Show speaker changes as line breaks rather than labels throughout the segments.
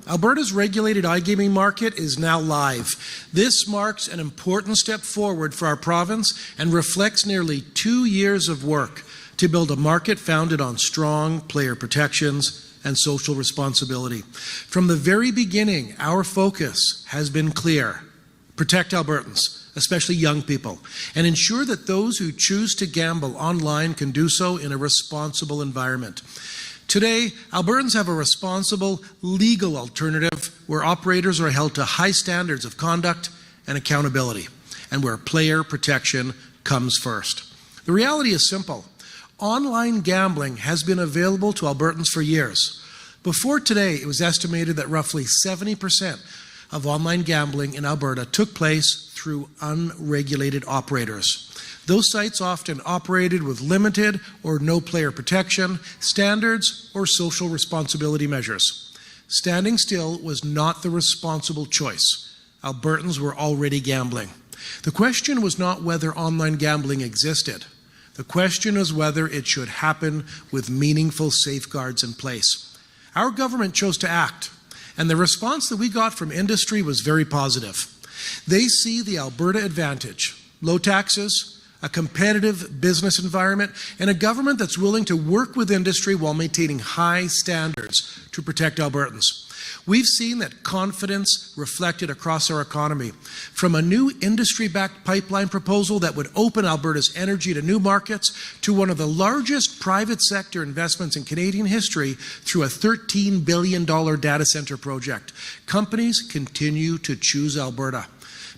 Alberta's regulated iGaming market is now live. This marks an important step forward for our province and reflects nearly 2 years of work to build a market founded on strong player protections and social responsibility. From the very beginning, our focus has been clear: protect Albertans, especially young people, and ensure that those who choose to gamble online can do so in a responsible environment. Today, Albertans have a responsible, legal alternative where operators are held to high standards of conduct and accountability, and where player protection comes first. The reality is simple. Online gambling has been available to Albertans for years. Before today, it was estimated that roughly 70% of online gambling in Alberta took place through unregulated operators. Those sites often operated with limited or no player protection, standards, or social responsibility measures. Standing still was not the responsible choice. Albertans were already gambling. The question was not whether online gambling existed. The question was whether it should happen with meaningful safeguards in place. Our government chose to act, and the response that we got from industry was very positive. They see the Alberta advantage: low taxes, a competitive business environment, and a government that's willing to work with industry while maintaining high standards to protect Albertans. We've seen that confidence reflected across our economy, from a new industry-backed pipeline proposal that would open Alberta's energy to new markets, to one of the largest private sector investments in Canadian history through a $13 billion data center project. Companies continue to choose Alberta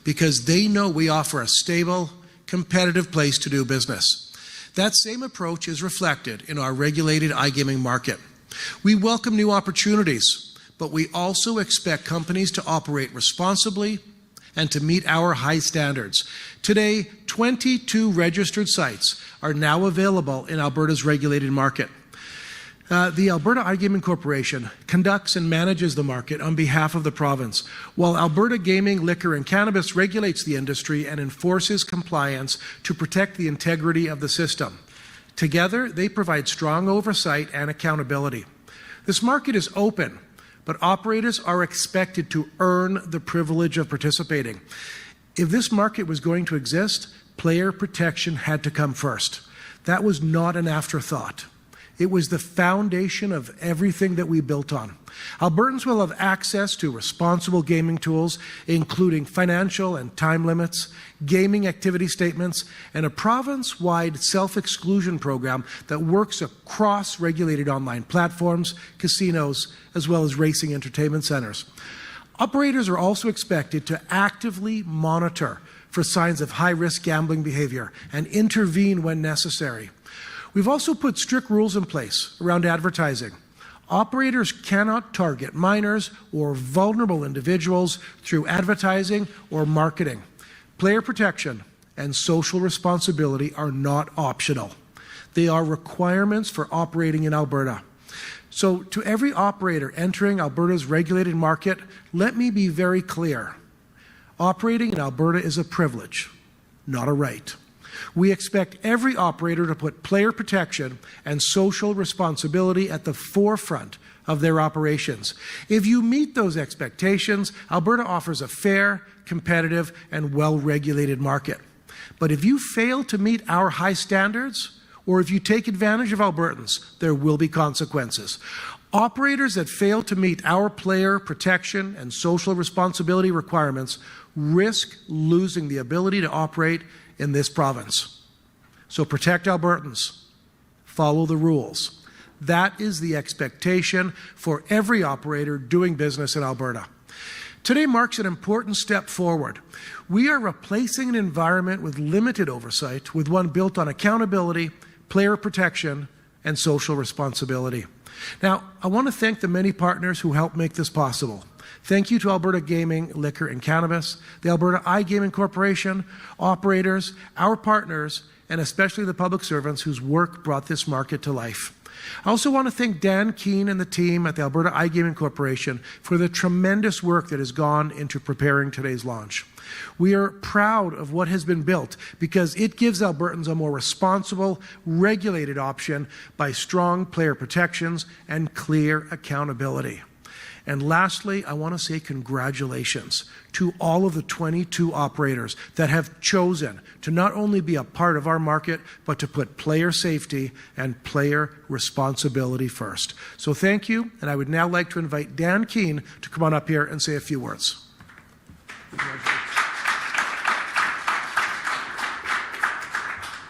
because they know we offer a stable, competitive place to do business. That same approach is reflected in our regulated iGaming market. We welcome new opportunities, but we also expect companies to operate responsibly and to meet our high standards. Today, 22 registered sites are now available in Alberta's regulated market. The Alberta iGaming Corporation conducts and manages the market on behalf of the province, while Alberta Gaming, Liquor and Cannabis regulates the industry and enforces compliance to protect the integrity of the system. Together, they provide strong oversight and accountability. This market is open, but operators are expected to earn the privilege of participating. If this market was going to exist, player protection had to come first. That was not an afterthought. It was the foundation of everything that we built on. Albertans will have access to responsible gaming tools, including financial and time limits, gaming activity statements, and a province-wide self-exclusion program that works across regulated online platforms, casinos, as well as racing entertainment centers. Operators are also expected to actively monitor for signs of high-risk gambling behavior and intervene when necessary. We've also put strict rules in place around advertising. Operators cannot target minors or vulnerable individuals through advertising or marketing. Player protection and social responsibility are not optional. They are requirements for operating in Alberta. So, to every operator entering Alberta's regulated market, let me be very clear. Operating in Alberta is a privilege, not a right. We expect every operator to put player protection and social responsibility at the forefront of their operations. If you meet those expectations, Alberta offers a fair, competitive, and well-regulated market. But if you fail to meet our high standards, or if you take advantage of Albertans, there will be consequences. Operators that fail to meet our player protection and social responsibility requirements risk losing the ability to operate in this province. So protect Albertans. Follow the rules. That is the expectation for every operator doing business in Alberta. Today marks an important step forward. We are replacing an environment with limited oversight with one built on accountability, player protection, and social responsibility. Now, I want to thank the many partners who helped make this possible. Thank you to Alberta Gaming, Liquor and Cannabis, the Alberta iGaming Corporation, operators, our partners, and especially the public servants whose work brought this market to life. I also want to thank Dan Keane and the team at the Alberta iGaming Corporation for the tremendous work that has gone into preparing today's launch. We are proud of what has been built because it gives Albertans a more responsible, regulated option by strong player protections and clear accountability. And lastly, I want to say congratulations to all of the 22 operators that have chosen to not only be a part of our market, but to put player safety and player responsibility first. So thank you, and I would now like to invite Dan Keane to come on up here and say a few words.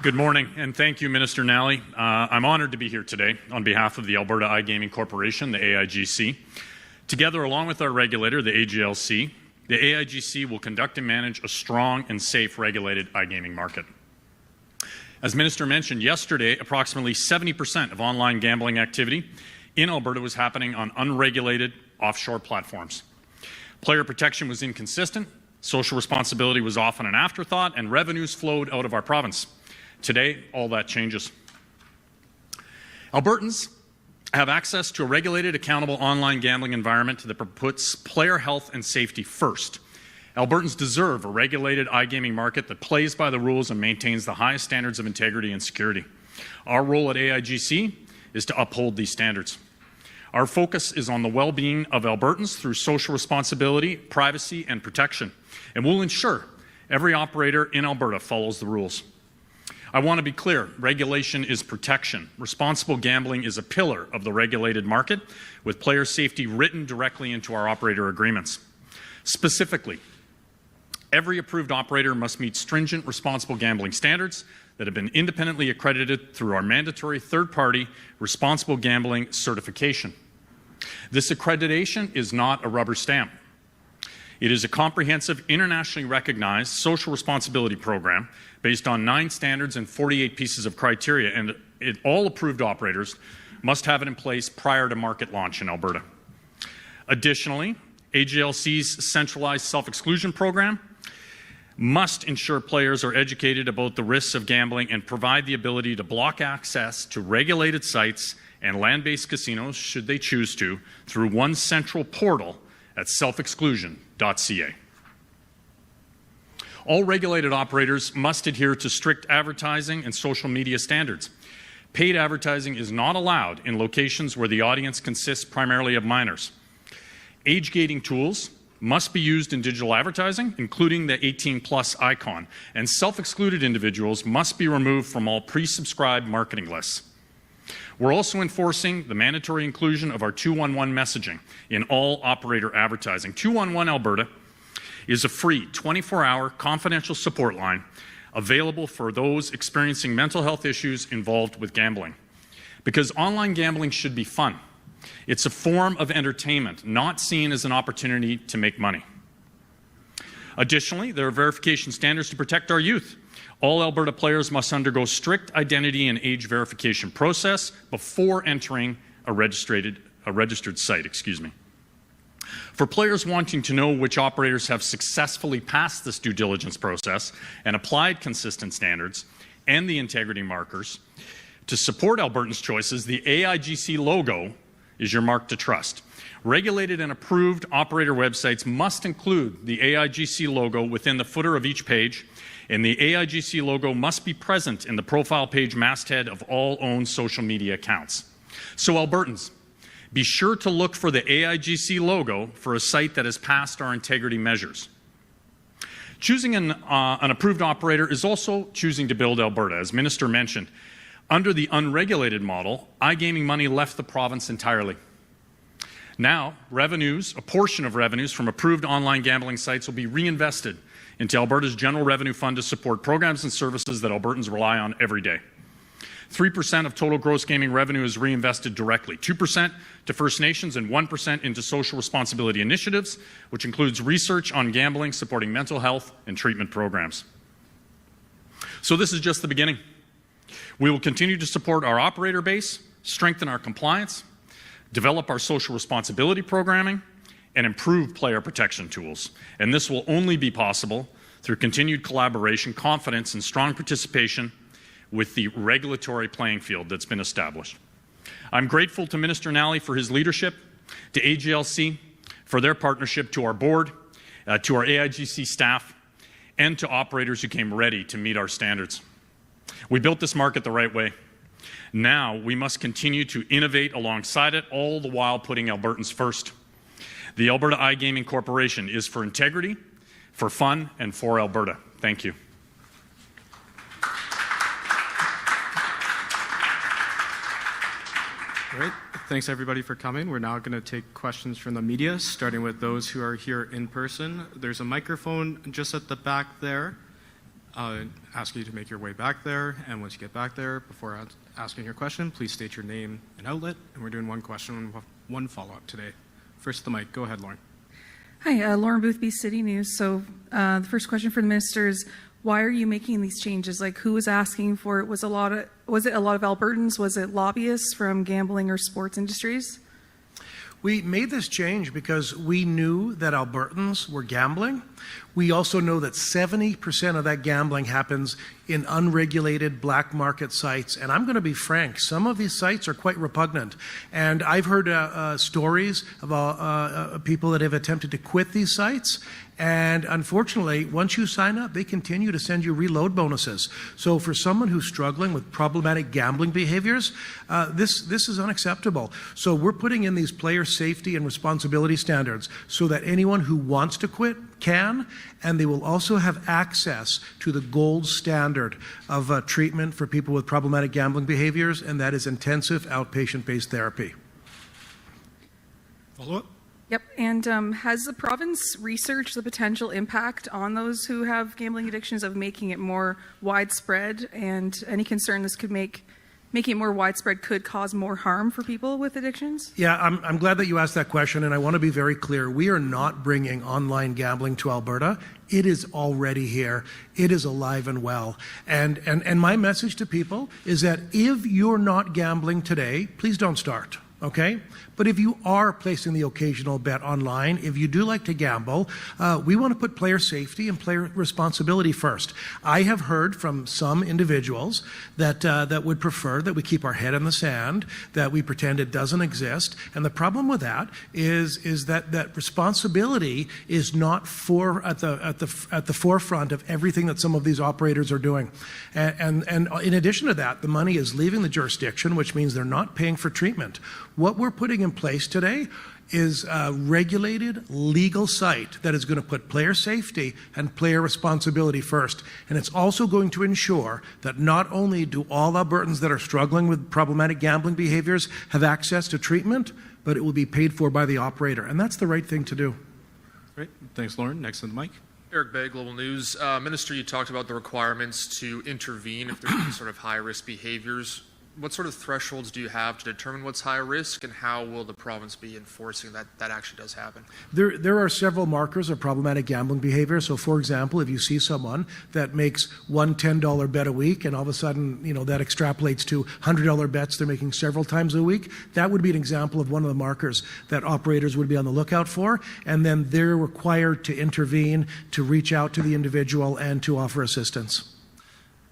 Good morning, and thank you, Minister Nally. I'm honored to be here today on behalf of the Alberta iGaming Corporation, the AIGC. Together, along with our regulator, the AGLC, the AIGC will conduct and manage a strong and safe regulated iGaming market. As Minister mentioned yesterday, approximately 70% of online gambling activity in Alberta was happening on unregulated offshore platforms. Player protection was inconsistent, social responsibility was often an afterthought, and revenues flowed out of our province. Today, all that changes. Albertans have access to a regulated, accountable online gambling environment that puts player health and safety first. Albertans deserve a regulated iGaming market that plays by the rules and maintains the highest standards of integrity and security. Our role at AIGC is to uphold these standards. Our focus is on the well-being of Albertans through social responsibility, privacy, and protection, and we'll ensure every operator in Alberta follows the rules. I want to be clear, regulation is protection. Responsible gambling is a pillar of the regulated market, with player safety written directly into our operator agreements. Specifically, every approved operator must meet stringent responsible gambling standards that have been independently accredited through our mandatory third-party responsible gambling certification. This accreditation is not a rubber stamp. It is a comprehensive, internationally recognized social responsibility program based on 9 standards and 48 pieces of criteria, and all approved operators must have it in place prior to market launch in Alberta. Additionally, AGLC's centralized self-exclusion program must ensure players are educated about the risks of gambling and provide the ability to block access to regulated sites and land-based casinos, should they choose to, through one central portal at selfexclusion.ca. All regulated operators must adhere to strict advertising and social media standards. Paid advertising is not allowed in locations where the audience consists primarily of minors. Age gating tools must be used in digital advertising, including the 18+ icon, and self-excluded individuals must be removed from all pre-subscribed marketing lists. We're also enforcing the mandatory inclusion of our 211 messaging in all operator advertising. 211 Alberta is a free 24-hour confidential support line available for those experiencing mental health issues involved with gambling. Because online gambling should be fun. It's a form of entertainment, not seen as an opportunity to make money. Additionally, there are verification standards to protect our youth. All Alberta players must undergo strict identity and age verification process before entering a registered site. For players wanting to know which operators have successfully passed this due diligence process and applied consistent standards and the integrity markers, to support Albertans' choices, the AIGC logo is your mark to trust. Regulated and approved operator websites must include the AIGC logo within the footer of each page, and the AIGC logo must be present in the profile page masthead of all owned social media accounts. So Albertans, be sure to look for the AIGC logo for a site that has passed our integrity measures. Choosing an approved operator is also choosing to build Alberta. As Minister mentioned, under the unregulated model, iGaming money left the province entirely. Now, a portion of revenues from approved online gambling sites will be reinvested into Alberta's General Revenue Fund to support programs and services that Albertans rely on every day. 3% of total gross gaming revenue is reinvested directly, 2% to First Nations and 1% into social responsibility initiatives, which includes research on gambling, supporting mental health and treatment programs. So this is just the beginning. We will continue to support our operator base, strengthen our compliance, develop our social responsibility programming, and improve player protection tools. And this will only be possible through continued collaboration, confidence, and strong participation with the regulatory playing field that's been established. I'm grateful to Minister Nally for his leadership, to AGLC for their partnership, to our board, to our AIGC staff, and to operators who came ready to meet our standards. We built this market the right way. Now we must continue to innovate alongside it, all the while putting Albertans first. The Alberta iGaming Corporation is for integrity, for fun, and for Alberta. Thank you.
All right. Thanks, everybody, for coming. We're now going to take questions from the media, starting with those who are here in person. There's a microphone just at the back there. I'll ask you to make your way back there, and once you get back there, before asking your question, please state your name and outlet, and we're doing one question, one follow-up today. First, the mic. Go ahead, Lauren.
Hi, Lauren Boothby, City News. So the first question for the minister is, why are you making these changes? Like, who was asking for it? Was it a lot of Albertans? Was it lobbyists from gambling or sports industries?
We made this change because we knew that Albertans were gambling. We also know that 70% of that gambling happens in unregulated black market sites. And I'm going to be frank, some of these sites are quite repugnant. And I've heard stories of people that have attempted to quit these sites. And unfortunately, once you sign up, they continue to send you reload bonuses. So for someone who's struggling with problematic gambling behaviors, this is unacceptable. So we're putting in these player safety and responsibility standards so that anyone who wants to quit can, and they will also have access to the gold standard of treatment for people with problematic gambling behaviors, and that is intensive outpatient-based therapy.
Follow-up?
Yep. And has the province researched the potential impact on those who have gambling addictions of making it more widespread, and any concern this could making it more widespread could cause more harm for people with addictions?
Yeah, I'm glad that you asked that question, and I want to be very clear. We are not bringing online gambling to Alberta. It is already here. It is alive and well. And my message to people is that if you're not gambling today, please don't start. Okay? But if you are placing the occasional bet online, if you do like to gamble, we want to put player safety and player responsibility first. I have heard from some individuals that would prefer that we keep our head in the sand, that we pretend it doesn't exist. And the problem with that is that responsibility is not at the forefront of everything that some of these operators are doing. And in addition to that, the money is leaving the jurisdiction, which means they're not paying for treatment. What we're putting in place today is a regulated, legal site that is going to put player safety and player responsibility first. And it's also going to ensure that not only do all Albertans that are struggling with problematic gambling behaviors have access to treatment, but it will be paid for by the operator. And that's the right thing to do.
Great. Thanks, Lauren. Next on the mic.
Eric Bay, Global News. Minister, you talked about the requirements to intervene if there's any sort of high-risk behaviors. What sort of thresholds do you have to determine what's high risk, and how will the province be enforcing that actually does happen?
There are several markers of problematic gambling behavior. So, for example, if you see someone that makes one $10 bet a week, and all of a sudden, that extrapolates to $100 bets they're making several times a week, that would be an example of one of the markers that operators would be on the lookout for. And then they're required to intervene, to reach out to the individual, and to offer assistance.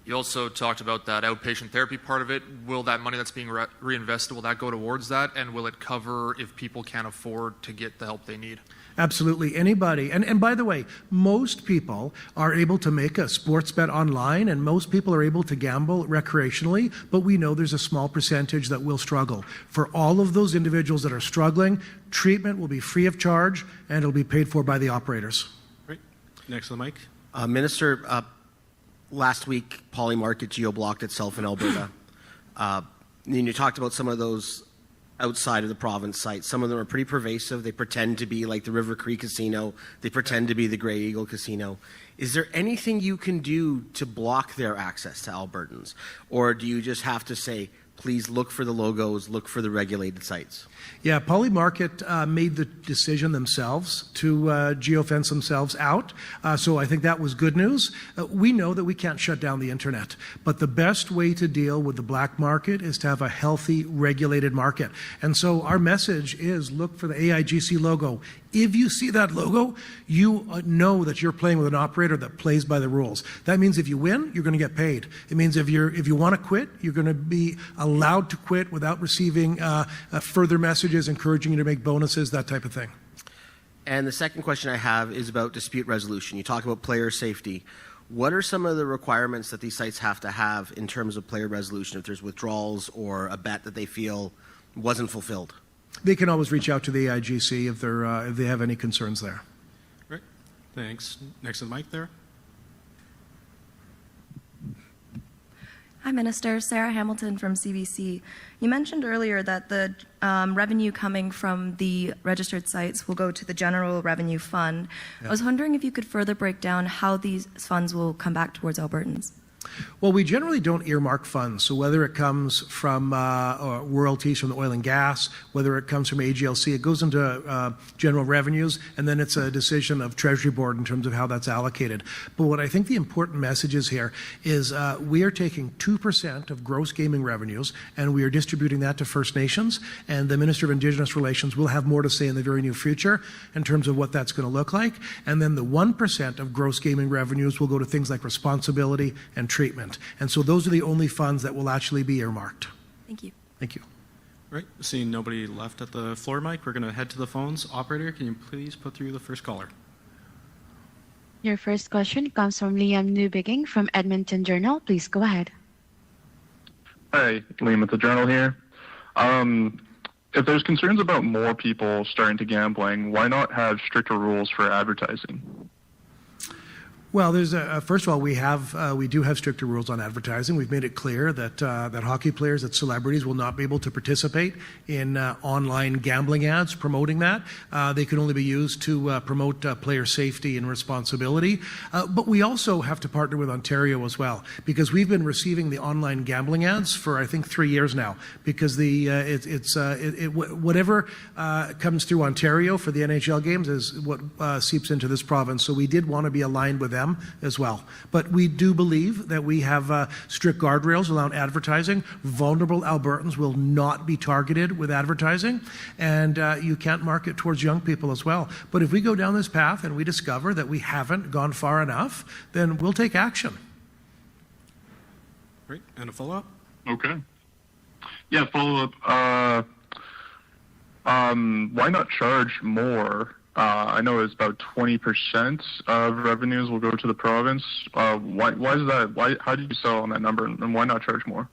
You also talked about that outpatient therapy part of it. Will that money that's being reinvested, will that go towards that? And will it cover if people can't afford to get the help they need?
Absolutely. Anybody. And by the way, most people are able to make a sports bet online, and most people are able to gamble recreationally, but we know there's a small percentage that will struggle. For all of those individuals that are struggling, treatment will be free of charge, and it'll be paid for by the operators.
Great. Next on the mic.
Minister, last week, Polymarket geo-blocked itself in Alberta. You talked about some of those outside of the province sites. Some of them are pretty pervasive. They pretend to be like the River Cree Casino. They pretend to be the Grey Eagle Casino. Is there anything you can do to block their access to Albertans? Or do you just have to say, please look for the logos, look for the regulated sites?
Yeah, Polymarket made the decision themselves to geofence themselves out. So I think that was good news. We know that we can't shut down the internet, but the best way to deal with the black market is to have a healthy, regulated market. And so our message is look for the AIGC logo. If you see that logo, you know that you're playing with an operator that plays by the rules. That means if you win, you're going to get paid. It means if you want to quit, you're going to be allowed to quit without receiving further messages encouraging you to make bonuses, that type of thing.
And the second question I have is about dispute resolution. You talk about player safety. What are some of the requirements that these sites have to have in terms of player resolution if there's withdrawals or a bet that they feel wasn't fulfilled?
They can always reach out to the AIGC if they have any concerns there.
Right. Thanks. Next to the mic there.
Hi, Minister. Sarah Hamilton from CBC. You mentioned earlier that the revenue coming from the registered sites will go to the General Revenue Fund. I was wondering if you could further break down how these funds will come back towards Albertans.
Well, we generally don't earmark funds. So whether it comes from royalties from the oil and gas, whether it comes from AGLC, it goes into general revenues, and then it's a decision of Treasury Board in terms of how that's allocated. But what I think the important message is here is we are taking 2% of gross gaming revenues, and we are distributing that to First Nations, and the Minister of Indigenous Relations will have more to say in the very near future in terms of what that's going to look like. And then the 1% of gross gaming revenues will go to things like responsibility and treatment. And so those are the only funds that will actually be earmarked.
Thank you.
Thank you.
Right. Seeing nobody left at the floor mic, we're going to head to the phones. Operator, can you please put through the first caller?
Your first question comes from Liam Newbigging from Edmonton Journal. Please go ahead.
Hi, Liam at the Journal here. If there's concerns about more people starting to gambling, why not have stricter rules for advertising?
Well, there's first of all, we do have stricter rules on advertising. We've made it clear that that hockey players, that celebrities will not be able to participate in online gambling ads promoting that. They can only be used to promote player safety and responsibility. But we also have to partner with Ontario as well, because we've been receiving the online gambling ads for I think 3 years now. Because whatever comes through Ontario for the NHL games is what seeps into this province. So we did want to be aligned with them as well. But we do believe that we have strict guardrails around advertising. Vulnerable Albertans will not be targeted with advertising, and you can't market towards young people as well. But if we go down this path and we discover that we haven't gone far enough, then we'll take action.
Right. And a follow-up?
Okay. Yeah, follow-up. Why not charge more? I know it's about 20% of revenues will go to the province. Why is that? How did you settle on that number, and why not charge more?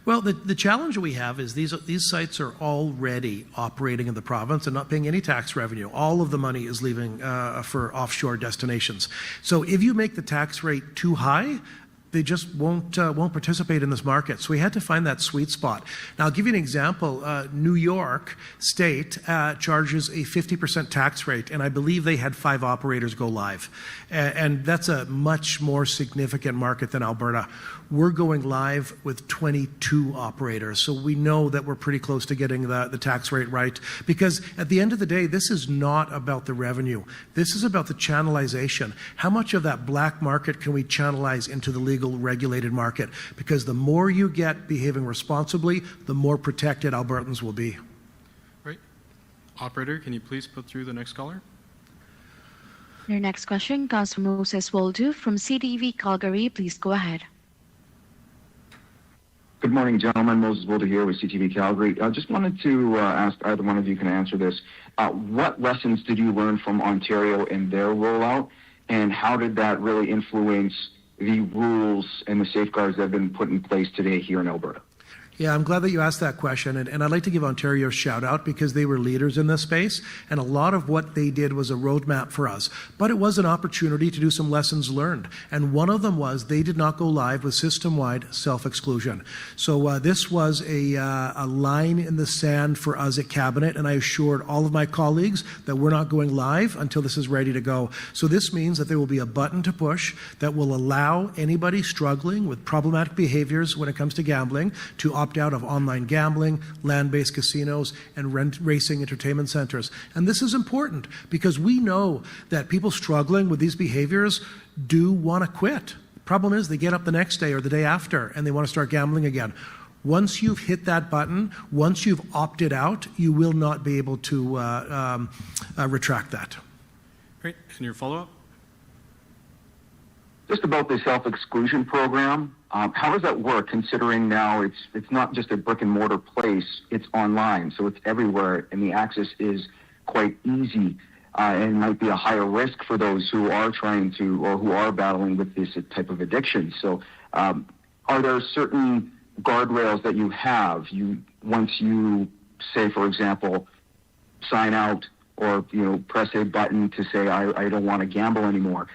Well, the challenge we have is these sites are already operating in the province and not paying any tax revenue. All of the money is leaving for offshore destinations. So if you make the tax rate too high, they just won't participate in this market. So we had to find that sweet spot. Now, I'll give you an example. New York State charges a 50% tax rate, and I believe they had 5 operators go live. And that's a much more significant market than Alberta. We're going live with 22 operators, so we know that we're pretty close to getting the tax rate right. Because at the end of the day, this is not about the revenue. This is about the channelization. How much of that black market can we channelize into the legal regulated market? Because the more you get behaving responsibly, the more protected Albertans will be.
Right. Operator, can you please put through the next caller?
Your next question comes from Moses Woldu from CTV Calgary. Please go ahead.
Good morning, gentlemen. Moses Woldu here with CTV Calgary. I just wanted to ask either one of you can answer this. What lessons did you learn from Ontario in their rollout, and how did that really influence the rules and the safeguards that have been put in place today here in Alberta?
Yeah, I'm glad that you asked that question, and I'd like to give Ontario a shout out because they were leaders in this space, and a lot of what they did was a roadmap for us. But it was an opportunity to do some lessons learned, and one of them was they did not go live with system-wide self-exclusion. So this was a line in the sand for us at Cabinet, and I assured all of my colleagues that we're not going live until this is ready to go. So this means that there will be a button to push that will allow anybody struggling with problematic behaviors when it comes to gambling to opt out of online gambling, land-based casinos, and racing entertainment centers. And this is important because we know that people struggling with these behaviors do want to quit. The problem is they get up the next day or the day after and they want to start gambling again. Once you've hit that button, once you've opted out, you will not be able to retract that.
Great. And your follow-up?
Just about the self-exclusion program, how does that work, considering now it's not just a brick-and-mortar place, it's online, so it's everywhere, and the access is quite easy, and might be a higher risk for those who are trying to, or who are battling with this type of addiction. So are there certain guardrails that you have once you say, for example, sign out or press a button to say I don't want to gamble anymore.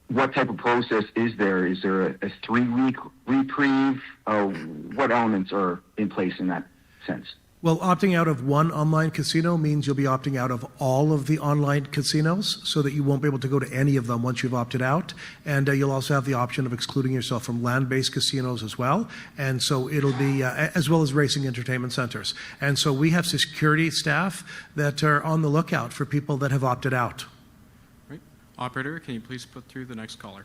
What type of process is there? Is there a 3-week reprieve? What elements are in place in that sense?
Well, opting out of one online casino means you'll be opting out of all of the online casinos so that you won't be able to go to any of them once you've opted out. And you'll also have the option of excluding yourself from land-based casinos as well. And so it'll be, as well as racing entertainment centers. And so we have security staff that are on the lookout for people that have opted out.
Right. Operator, can you please put through the next caller?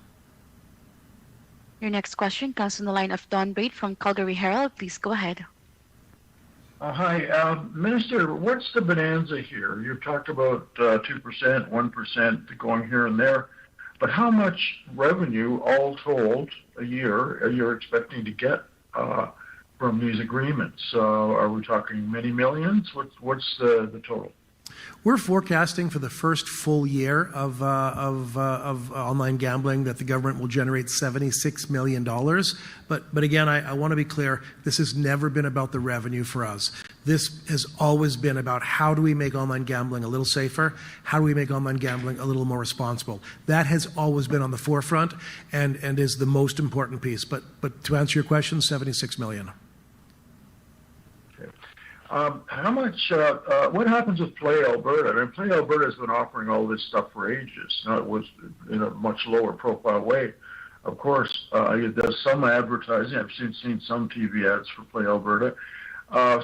Your next question comes from the line of Don Bate from Calgary Herald. Please go ahead.
Hi, Minister, what's the bonanza here? You've talked about 2%, 1% going here and there, but how much revenue, all told, a year are you expecting to get from these agreements? Are we talking many millions? What's the total?
We're forecasting for the first full year of online gambling that the government will generate $76 million. But again, I want to be clear, this has never been about the revenue for us. This has always been about how do we make online gambling a little safer? How do we make online gambling a little more responsible? That has always been on the forefront and is the most important piece. But to answer your question, $76 million.
How much, what happens with Play Alberta? I mean, Play Alberta has been offering all this stuff for ages. Now, it was in a much lower profile way. Of course, it does some advertising. I've seen some TV ads for Play Alberta.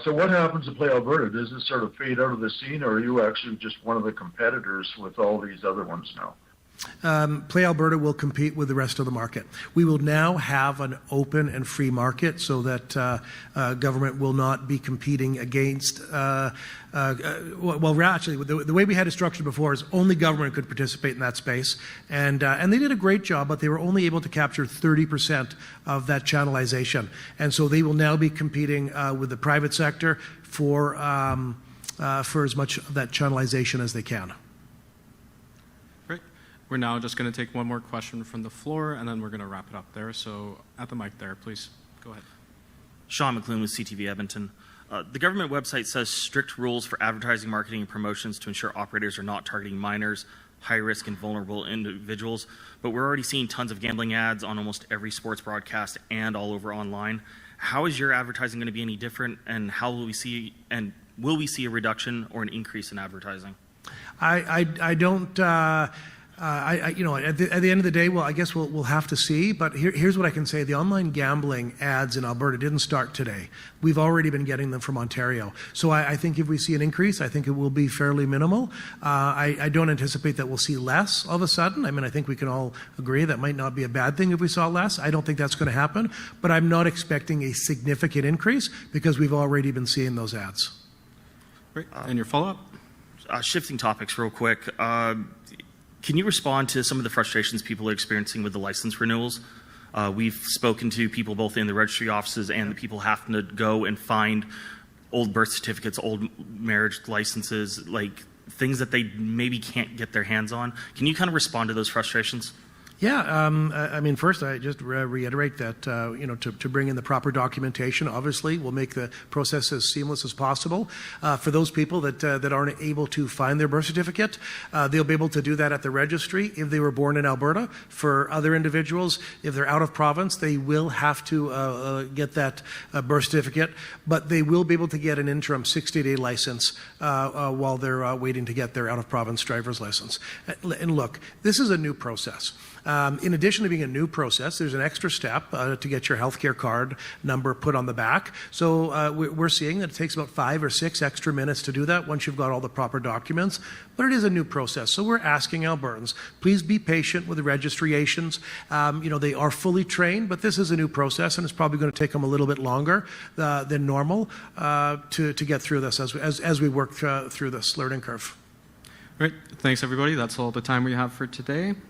So what happens to Play Alberta? Does it sort of fade out of the scene, or are you actually just one of the competitors with all these other ones now?
Play Alberta will compete with the rest of the market. We will now have an open and free market so that government will not be competing against, actually, the way we had it structured before is only government could participate in that space. And they did a great job, but they were only able to capture 30% of that channelization. And so they will now be competing with the private sector for as much of that channelization as they can.
We're now just going to take one more question from the floor, and then we're going to wrap it up there. So at the mic there, please go ahead.
Sean McLean with CTV Edmonton. The government website says strict rules for advertising, marketing, and promotions to ensure operators are not targeting minors, high-risk, and vulnerable individuals. But we're already seeing tons of gambling ads on almost every sports broadcast and all over online. How is your advertising going to be any different, and how will we see a reduction or an increase in advertising?
I don't. At the end of the day, well, I guess we'll have to see. But here's what I can say: the online gambling ads in Alberta didn't start today. We've already been getting them from Ontario. So I think if we see an increase, I think it will be fairly minimal. I don't anticipate that we'll see less all of a sudden. I mean, I think we can all agree that might not be a bad thing if we saw less. I don't think that's going to happen. But I'm not expecting a significant increase because we've already been seeing those ads.
Great. And your follow-up?
Shifting topics real quick. Can you respond to some of the frustrations people are experiencing with the license renewals? We've spoken to people both in the registry offices and the people having to go and find old birth certificates, old marriage licenses, like things that they maybe can't get their hands on. Can you kind of respond to those frustrations?
Yeah, I mean, first, I just reiterate that, to bring in the proper documentation, obviously, will make the process as seamless as possible. For those people that aren't able to find their birth certificate, they'll be able to do that at the registry if they were born in Alberta. For other individuals, if they're out of province, they will have to get that birth certificate, but they will be able to get an interim 60-day license while they're waiting to get their out-of-province driver's license. And look, this is a new process. In addition to being a new process, there's an extra step to get your healthcare card number put on the back. So we're seeing that it takes about 5 or 6 extra minutes to do that once you've got all the proper documents. But it is a new process. So we're asking Albertans, please be patient with the registrations. They are fully trained, but this is a new process, and it's probably going to take them a little bit longer than normal to get through this as we work through this learning curve.
Great. Thanks, everybody. That's all the time we have for today.